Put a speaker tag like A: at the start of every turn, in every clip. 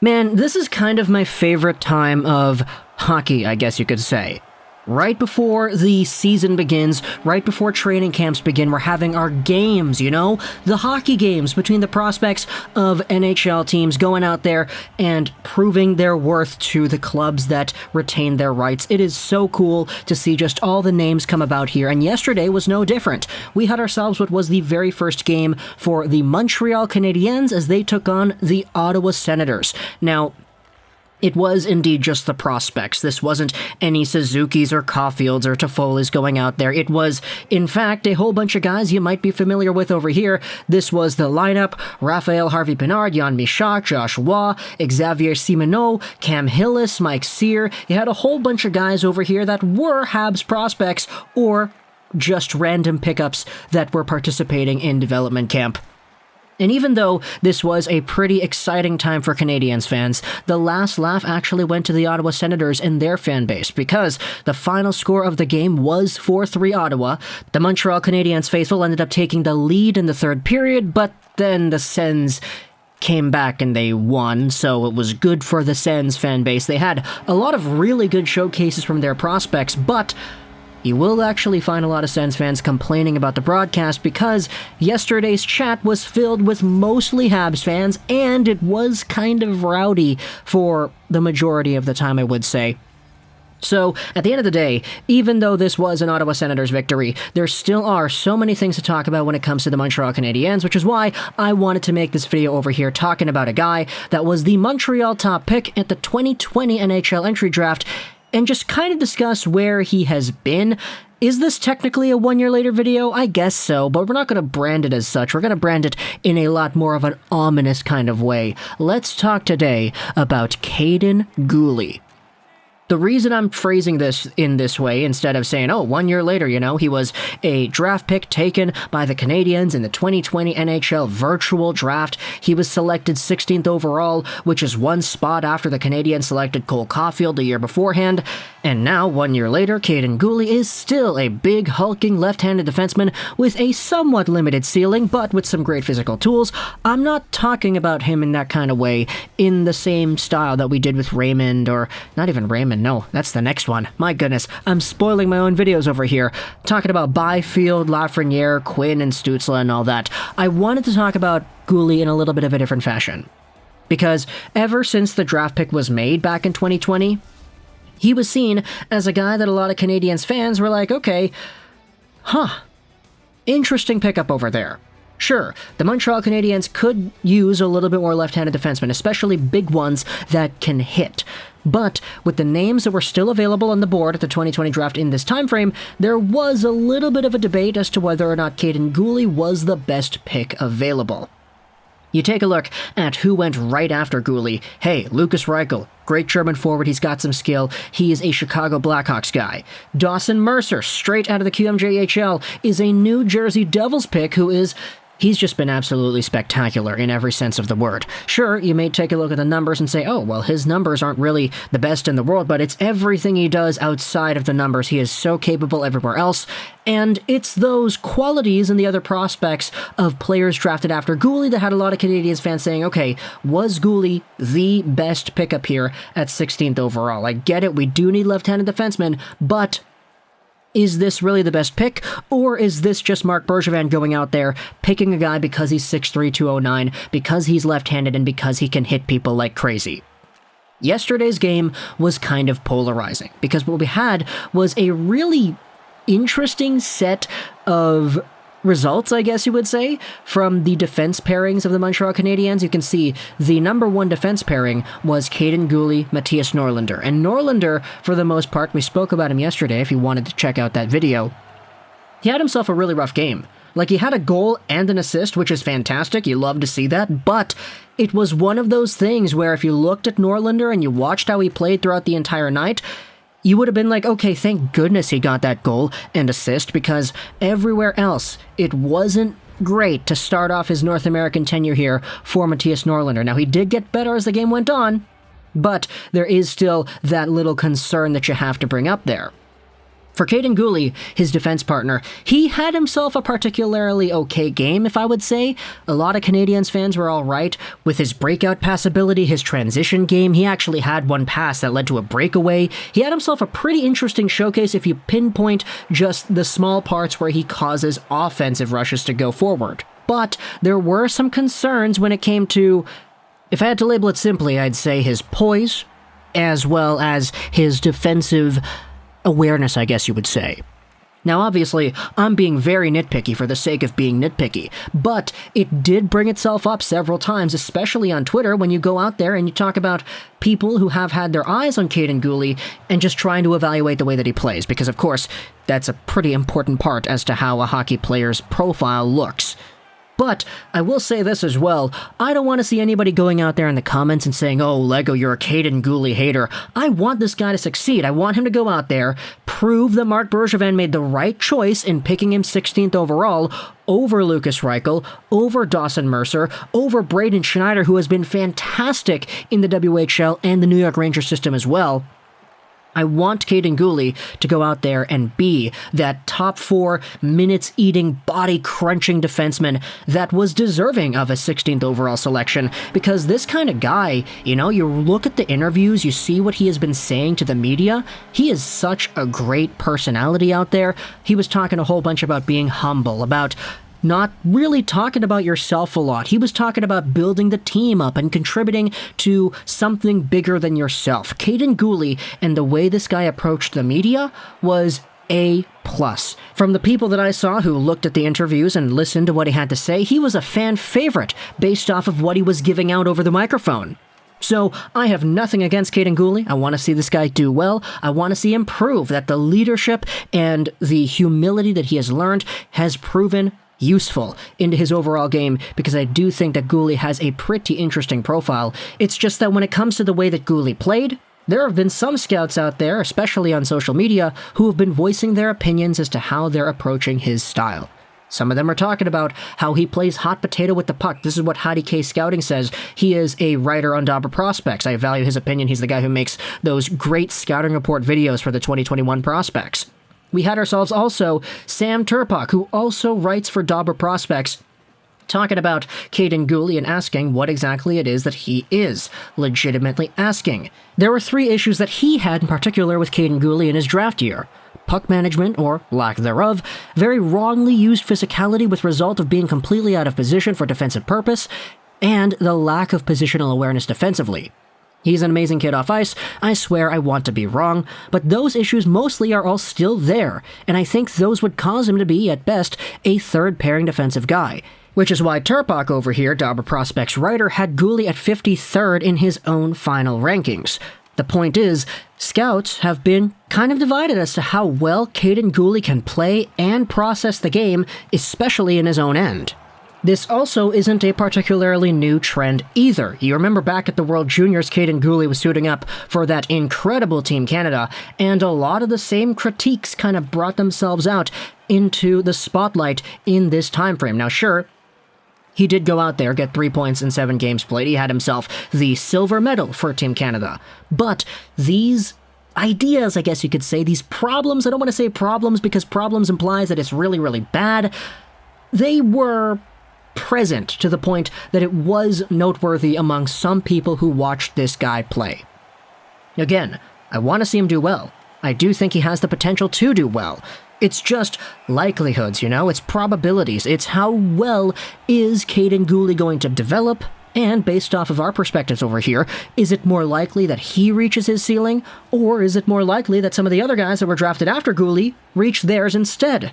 A: Man, this is kind of my favorite time of hockey, I guess you could say. Right before the season begins, right before training camps begin, we're having our games, the hockey games between the prospects of NHL teams going out there and proving their worth to the clubs that retain their rights. It is so cool to see just all the names come about here, and yesterday was no different. We had ourselves what was the very first game for the Montreal Canadiens as they took on the Ottawa Senators. Now, it was indeed just the prospects. This wasn't any Suzuki's or Caulfields or Toffoli's going out there. It was, in fact, a whole bunch of guys you might be familiar with over here. This was the lineup: Raphael Harvey-Pinard, Jan Michak, Josh Waugh, Xavier Simoneau, Cam Hillis, Mike Sear. You had a whole bunch of guys over here that were Habs prospects or just random pickups that were participating in development camp. And even though this was a pretty exciting time for Canadiens fans, the last laugh actually went to the Ottawa Senators and their fan base, because the final score of the game was 4-3 Ottawa. The Montreal Canadiens faithful ended up taking the lead in the third period, but then the Sens came back and they won, so it was good for the Sens fan base. They had a lot of really good showcases from their prospects, but you will actually find a lot of Sens fans complaining about the broadcast because yesterday's chat was filled with mostly Habs fans, and it was kind of rowdy for the majority of the time, I would say. So, at the end of the day, even though this was an Ottawa Senators victory, there still are so many things to talk about when it comes to the Montreal Canadiens, which is why I wanted to make this video over here talking about a guy that was the Montreal top pick at the 2020 NHL Entry Draft, and just kind of discuss where he has been. Is this technically a 1 year later video? I guess so, but we're not going to brand it as such. We're going to brand it in a lot more of an ominous kind of way. Let's talk today about Kaiden Guhle. The reason I'm phrasing this in this way, instead of saying, 1 year later, he was a draft pick taken by the Canadiens in the 2020 NHL Virtual Draft. He was selected 16th overall, which is one spot after the Canadiens selected Cole Caulfield the year beforehand. And now, 1 year later, Kaiden Guhle is still a big, hulking left-handed defenseman with a somewhat limited ceiling, but with some great physical tools. I'm not talking about him in that kind of way, in the same style that we did with Raymond, or not even Raymond. No, that's the next one. My goodness, I'm spoiling my own videos over here, talking about Byfield, Lafreniere, Quinn, and Stützle and all that. I wanted to talk about Guhle in a little bit of a different fashion, because ever since the draft pick was made back in 2020, he was seen as a guy that a lot of Canadiens fans were like, okay, interesting pickup over there. Sure, the Montreal Canadiens could use a little bit more left-handed defensemen, especially big ones that can hit. But with the names that were still available on the board at the 2020 draft in this time frame, there was a little bit of a debate as to whether or not Kaiden Guhle was the best pick available. You take a look at who went right after Guhle. Hey, Lukas Reichel, great German forward, he's got some skill. He is a Chicago Blackhawks guy. Dawson Mercer, straight out of the QMJHL, is a New Jersey Devils pick he's just been absolutely spectacular in every sense of the word. Sure, you may take a look at the numbers and say, his numbers aren't really the best in the world, but it's everything he does outside of the numbers. He is so capable everywhere else, and it's those qualities and the other prospects of players drafted after Guhle that had a lot of Canadiens fans saying, okay, was Guhle the best pickup here at 16th overall? I get it, we do need left-handed defensemen, but is this really the best pick, or is this just Marc Bergevin going out there, picking a guy because he's 6'3", 209, because he's left-handed, and because he can hit people like crazy? Yesterday's game was kind of polarizing, because what we had was a really interesting set of results, I guess you would say, from the defense pairings of the Montreal Canadiens. You can see the number one defense pairing was Kaiden Guhle, Mattias Norlinder. And Norlinder, for the most part, we spoke about him yesterday if you wanted to check out that video. He had himself a really rough game. Like, he had a goal and an assist, which is fantastic. You love to see that. But it was one of those things where if you looked at Norlinder and you watched how he played throughout the entire night, you would have been like, okay, thank goodness he got that goal and assist, because everywhere else, it wasn't great to start off his North American tenure here for Mattias Norlinder. Now, he did get better as the game went on, but there is still that little concern that you have to bring up there. For Kaiden Guhle, his defense partner, he had himself a particularly okay game, if I would say. A lot of Canadiens fans were alright with his breakout pass ability, his transition game. He actually had one pass that led to a breakaway. He had himself a pretty interesting showcase if you pinpoint just the small parts where he causes offensive rushes to go forward. But there were some concerns when it came to, if I had to label it simply, I'd say his poise, as well as his defensive awareness, I guess you would say. Now, obviously, I'm being very nitpicky for the sake of being nitpicky, but it did bring itself up several times, especially on Twitter, when you go out there and you talk about people who have had their eyes on Kaiden Guhle and just trying to evaluate the way that he plays, because, of course, that's a pretty important part as to how a hockey player's profile looks. But I will say this as well, I don't want to see anybody going out there in the comments and saying, oh, Lego, you're a Kaiden Guhle hater. I want this guy to succeed. I want him to go out there, prove that Marc Bergevin made the right choice in picking him 16th overall over Lukas Reichel, over Dawson Mercer, over Braden Schneider, who has been fantastic in the WHL and the New York Rangers system as well. I want Kaiden Guhle to go out there and be that top 4 minutes-eating, body-crunching defenseman that was deserving of a 16th overall selection, because this kind of guy, you look at the interviews, you see what he has been saying to the media, he is such a great personality out there. He was talking a whole bunch about being humble, about not really talking about yourself a lot. He was talking about building the team up and contributing to something bigger than yourself. Kaiden Guhle and the way this guy approached the media was A+. From the people that I saw who looked at the interviews and listened to what he had to say, he was a fan favorite based off of what he was giving out over the microphone. So, I have nothing against Kaiden Guhle. I want to see this guy do well. I want to see him prove that the leadership and the humility that he has learned has proven useful into his overall game, because I do think that Guhle has a pretty interesting profile. It's just that when it comes to the way that Guhle played, there have been some scouts out there, especially on social media, who have been voicing their opinions as to how they're approaching his style. Some of them are talking about how he plays hot potato with the puck. This is what Hattie K Scouting says. He is a writer on Dobber Prospects. I value his opinion. He's the guy who makes those great scouting report videos for the 2021 prospects. We had ourselves also Sam Turpak, who also writes for Dobber Prospects, talking about Kaiden Guhle and asking what exactly it is that he is legitimately asking. There were 3 issues that he had in particular with Kaiden Guhle in his draft year. Puck management, or lack thereof, very wrongly used physicality with result of being completely out of position for defensive purpose, and the lack of positional awareness defensively. He's an amazing kid off ice. I swear I want to be wrong, but those issues mostly are all still there, and I think those would cause him to be, at best, a third-pairing defensive guy. Which is why Turpak over here, Dobber Prospects writer, had Guhle at 53rd in his own final rankings. The point is, scouts have been kind of divided as to how well Kaiden Guhle can play and process the game, especially in his own end. This also isn't a particularly new trend either. You remember back at the World Juniors, Kaiden Guhle was suiting up for that incredible Team Canada, and a lot of the same critiques kind of brought themselves out into the spotlight in this time frame. Now sure, he did go out there, get 3 points in 7 games played. He had himself the silver medal for Team Canada. But these ideas, I guess you could say, these problems, I don't want to say problems because problems implies that it's really, really bad, they were present to the point that it was noteworthy among some people who watched this guy play. Again, I want to see him do well. I do think he has the potential to do well. It's just likelihoods, it's probabilities. It's how well is Kaiden Guhle going to develop, and based off of our perspectives over here, is it more likely that he reaches his ceiling, or is it more likely that some of the other guys that were drafted after Guhle reach theirs instead?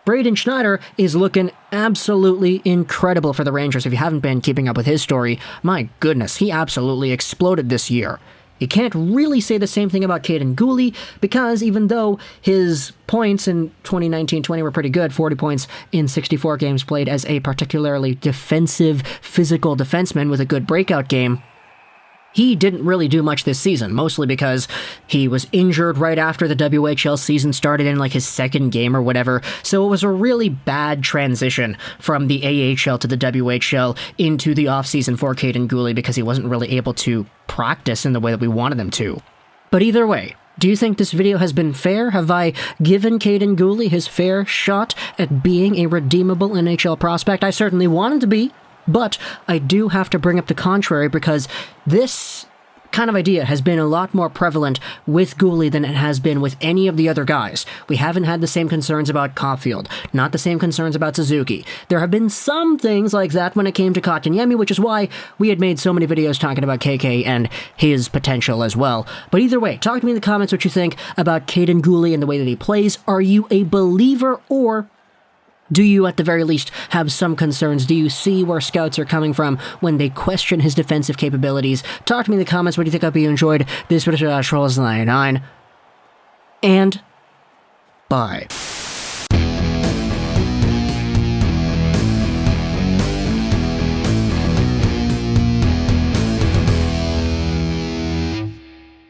A: Braden Schneider is looking absolutely incredible for the Rangers. If you haven't been keeping up with his story, my goodness, he absolutely exploded this year. You can't really say the same thing about Kaiden Guhle, because even though his points in 2019-20 were pretty good, 40 points in 64 games played as a particularly defensive, physical defenseman with a good breakout game, he didn't really do much this season, mostly because he was injured right after the WHL season started in his second game or whatever, so it was a really bad transition from the AHL to the WHL into the offseason for Kaiden Guhle because he wasn't really able to practice in the way that we wanted him to. But either way, Do you think this video has been fair? Have I given Kaiden Guhle his fair shot at being a redeemable NHL prospect? I certainly want him to be, but I do have to bring up the contrary because this kind of idea has been a lot more prevalent with Guhle than it has been with any of the other guys. We haven't had the same concerns about Caulfield, not the same concerns about Suzuki. There have been some things like that when it came to Kotkaniemi, which is why we had made so many videos talking about KK and his potential as well. But either way, talk to me in the comments what you think about Kaiden Guhle and the way that he plays. Are you a believer, or do you, at the very least, have some concerns? Do you see where scouts are coming from when they question his defensive capabilities? Talk to me in the comments. What do you think? I hope you enjoyed this video. Trolls99, and bye.